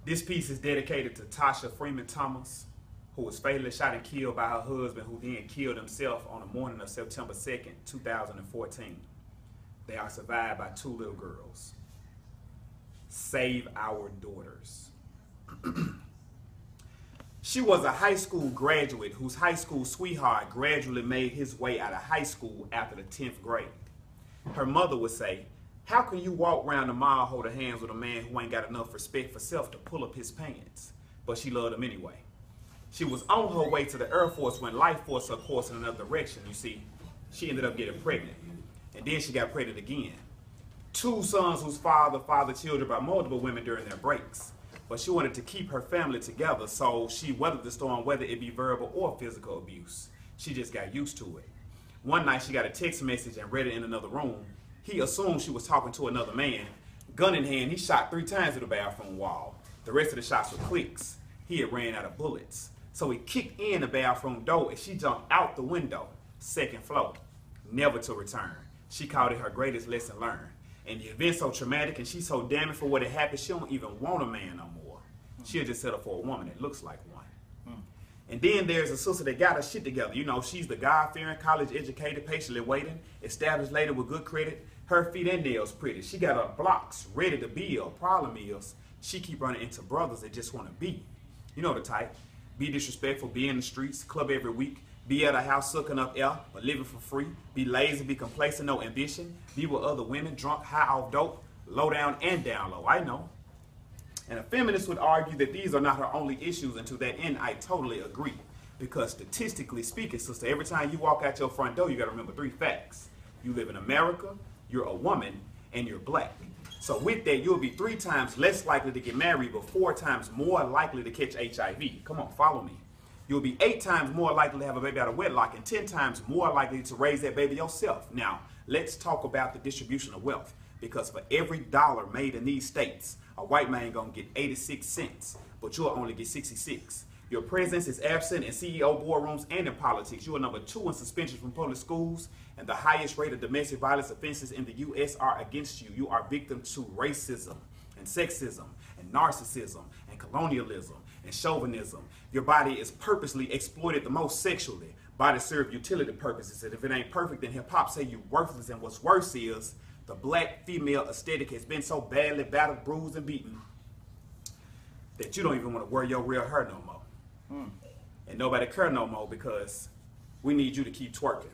This piece is dedicated to Tasha Freeman Thomas, who was fatally shot and killed by her husband, who then killed himself on the morning of September 2nd, 2014. They are survived by two little girls. Save our daughters. She was a high school graduate whose high school sweetheart gradually made his way out of high school after the 10th grade. Her mother would say, "How can you walk around the mall holding hands with a man who ain't got enough respect for self to pull up his pants?" But she loved him anyway. She was on her way to the Air Force when life forced her course in another direction. You see, she ended up getting pregnant. And then she got pregnant again. Two sons whose father fathered children by multiple women during their breaks. But she wanted to keep her family together, so she weathered the storm, whether it be verbal or physical abuse. She just got used to it. One night she got a text message and read it in another room. He assumed she was talking to another man. Gun in hand, he shot 3 times at the bathroom wall. The rest of the shots were clicks. He had ran out of bullets. So he kicked in the bathroom door and she jumped out the window, 2nd floor, never to return. She called it her greatest lesson learned. And the event's so traumatic and she's so damaged for what had happened, she don't even want a man no more. She'll just settle for a woman that looks like one. And then there's a sister that got her shit together. You know, she's the God-fearing, college-educated, patiently waiting, established lady with good credit. Her feet and nails pretty. She got her blocks ready to build. Problem is, she keep running into brothers that just want to be. You know the type. Be disrespectful, be in the streets, club every week, be at a house sucking up air, but living for free, be lazy, be complacent, no ambition, be with other women, drunk, high off dope, low down and down low. I know. And a feminist would argue that these are not her only issues, and to that end, I totally agree. Because statistically speaking, sister, every time you walk out your front door, you got to remember 3 facts. You live in America, you're a woman, and you're black. So with that, you'll be 3 times less likely to get married, but 4 times more likely to catch HIV. Come on, follow me. You'll be 8 times more likely to have a baby out of wedlock and 10 times more likely to raise that baby yourself. Now, let's talk about the distribution of wealth. Because for every dollar made in these states, a white man gonna get 86 cents, but you'll only get 66. Your presence is absent in CEO boardrooms and in politics. You are number 2 in suspensions from public schools, and the highest rate of domestic violence offenses in the U.S. are against you. You are victim to racism and sexism and narcissism and colonialism and chauvinism. Your body is purposely exploited the most sexually. Bodies serve utility purposes, and if it ain't perfect, then hip-hop say you worthless, and what's worse is, the black female aesthetic has been so badly battered, bruised, and beaten that you don't even want to wear your real hair no more. And nobody care no more because we need you to keep twerking.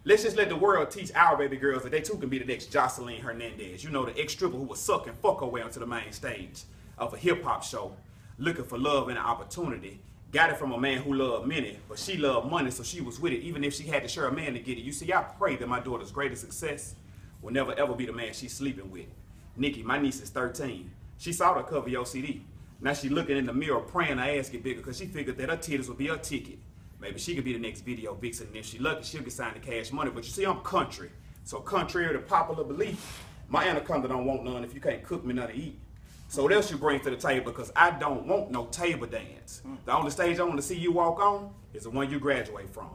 Let's just let the world teach our baby girls that they too can be the next Jocelyn Hernandez. You know, the ex-stripper who was suck and fuck her way onto the main stage of a hip-hop show, looking for love and opportunity. Got it from a man who loved many, but she loved money, so she was with it, even if she had to share a man to get it. You see, I pray that my daughter's greatest success will never ever be the man she's sleeping with. Nikki, my niece is 13. She saw the cover of your CD. Now she looking in the mirror praying her ass get bigger because she figured that her titties would be her ticket. Maybe she could be the next video vixen, and if she lucky, she'll get signed to Cash Money. But you see, I'm country. So contrary to popular belief, my anaconda don't want none if you can't cook me nothing to eat. So what else you bring to the table? Because I don't want no table dance. The only stage I want to see you walk on is the one you graduate from.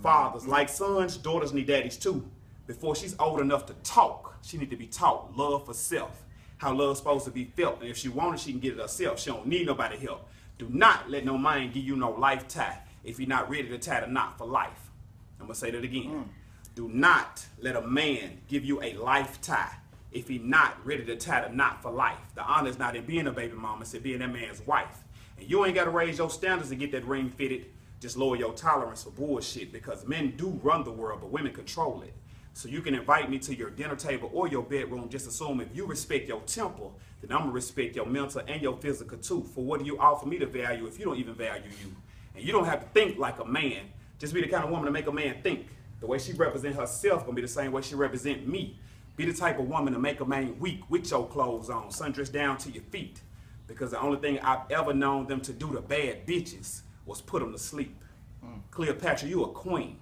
Fathers, like sons, daughters need daddies too. Before she's old enough to talk, she need to be taught love for self, how love's supposed to be felt. And if she wants it, she can get it herself. She don't need nobody help. Do not let no man give you no life tie if you're not ready to tie the knot for life. I'm going to say that again. Do not let a man give you a life tie if he's not ready to tie the knot for life. The honor is not in being a baby mama, it's in being that man's wife. And you ain't got to raise your standards to get that ring fitted. Just lower your tolerance for bullshit, because men do run the world, but women control it. So you can invite me to your dinner table or your bedroom. Just assume if you respect your temple, then I'm going to respect your mental and your physical too. For what do you offer me to value if you don't even value you? And you don't have to think like a man. Just be the kind of woman to make a man think. The way she represent herself going to be the same way she represent me. Be the type of woman to make a man weak with your clothes on, sundress down to your feet. Because the only thing I've ever known them to do to bad bitches was put them to sleep. Cleopatra, you a queen.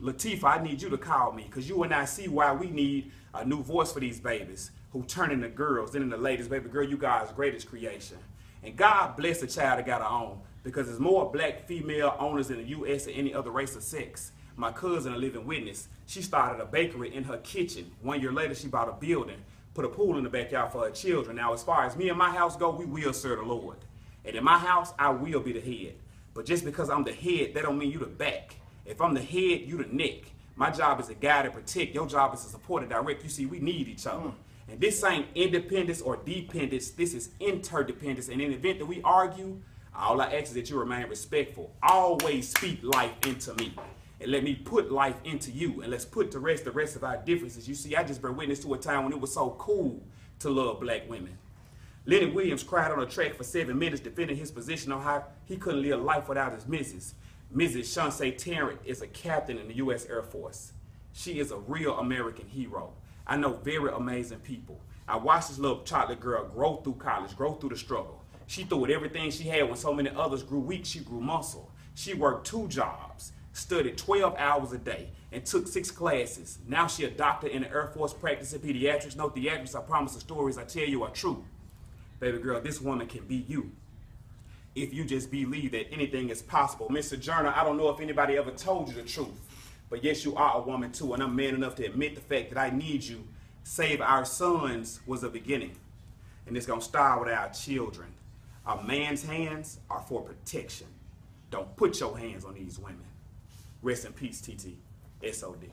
Latifah, I need you to call me, because you and I see why we need a new voice for these babies who turn into girls, then into ladies. Baby girl, you God's greatest creation. And God bless the child that got her own, because there's more black female owners in the U.S. than any other race or sex. My cousin, a living witness, she started a bakery in her kitchen. 1 year later, she bought a building, put a pool in the backyard for her children. Now, as far as me and my house go, we will serve the Lord. And in my house, I will be the head. But just because I'm the head, that don't mean you the back. If I'm the head, you the neck. My job is to guide and protect. Your job is to support and direct. You see, we need each other. And this ain't independence or dependence. This is interdependence. And in the event that we argue, all I ask is that you remain respectful. Always speak life into me. And let me put life into you. And let's put to rest the rest of our differences. You see, I just been witness to a time when it was so cool to love black women. Lenny Williams cried on a track for 7 minutes defending his position on how he couldn't live life without his missus. Mrs. Shawnee Tarrant is a captain in the U.S. Air Force. She is a real American hero. I know very amazing people. I watched this little chocolate girl grow through college, grow through the struggle. She threw it everything she had. When so many others grew weak, she grew muscle. She worked 2 jobs, studied 12 hours a day, and took 6 classes. Now she a doctor in the Air Force practicing pediatrics. No theatrics, I promise the stories I tell you are true. Baby girl, this woman can be you. If you just believe that anything is possible. Mr. Journal, I don't know if anybody ever told you the truth, but yes, you are a woman too, and I'm man enough to admit the fact that I need you. Save our sons was a beginning, and it's gonna start with our children. A man's hands are for protection. Don't put your hands on these women. Rest in peace, TT. SOD.